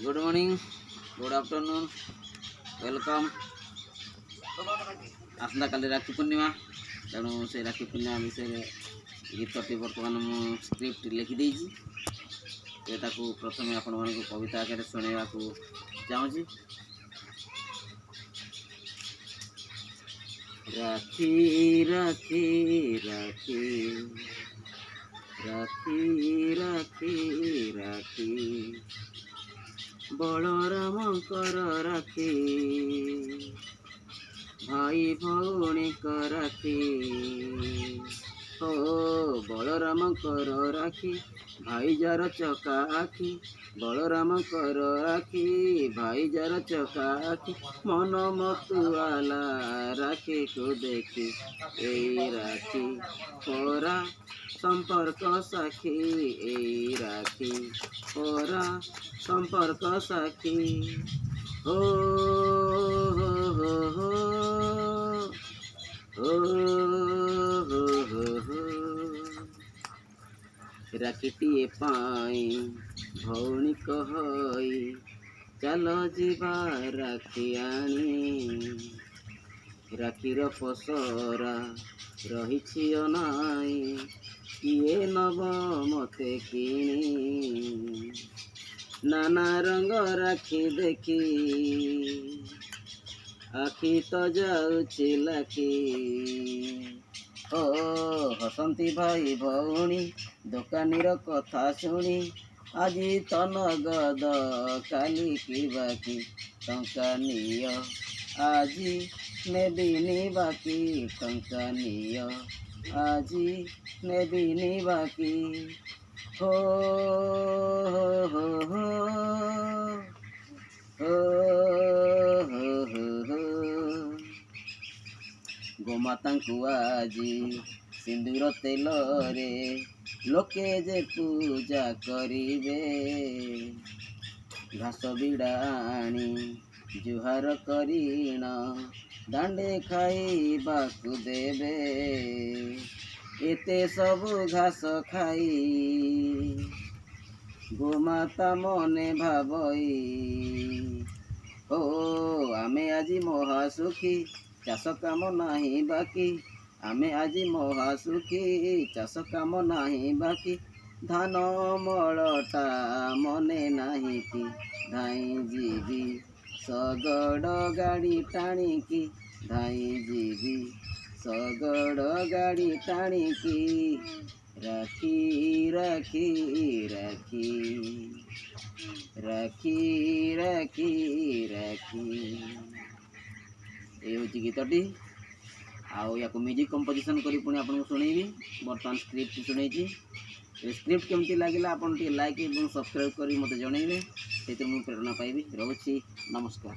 Good morning, good afternoon, welcome. आसंता काली राखी पूर्णिमा, तेणु से राखी पूर्णिमा विषय गीतटी बर्तमान मु स्क्रिप्ट लिखिदे प्रथम आपण मानक कविता आगे शुणा चाहूँगी। राखी राखी राखी राखी राखी राखी बलरामकर राखी भाई भौणी राखी ओ बलरामकर राखी भाईजार चका आखि बलरामकर राखी भाईजार चका आखि मन मतुआला राखी को देखी ए राखी परा संपर्क साखी ए राखी परा संपर्क साखी हो हो हो हो हो हो हो राखीटीए पाई भौणी कहई चल जीवा राखी आनी राखीर पसरा रही अनाई किए नब मते किणी नाना रंग राखी देखी आखि तो जाऊची लाखी ओ हसंती भाई भौणी दोकानीर कथा शुणी आजी तो नगद काली की बाकी टंका निय आजी नेबिनी बाकी टंका निय आजी नेबिनी बाकी हो हो हो हो हो हो हो गोमाता आजी सिंदूर तेल रे लोके जे पूजा करिवे घास बिड़ा आनी जुहार करीण दांडे खाइबाकु देवे एते सबु घास खाई गोमाता मने भावई ओ आमे आजी महासुखी चाष काम नाही बाकी आमे आजी महासुखी चाष काम नाही बाकी धान मलटा मने नाही कि धाई जीवी शगड़ गाड़ी टाणिकी धाई जीवी शगड़ गाड़ी टाणिकी राखी राखी राखी राखी राखी राखी ये हूँ गीतटी आउ या म्यूजिक कंपोजिशन करी पुणी आपको शुणेबी बर्तमान स्क्रिप्ट शुणेची स्क्रिप्ट केमती लगे आपन लाइक और सब्सक्राइब करी मते जनइबे से मुझे प्रेरणा पाइबी। रोची नमस्कार।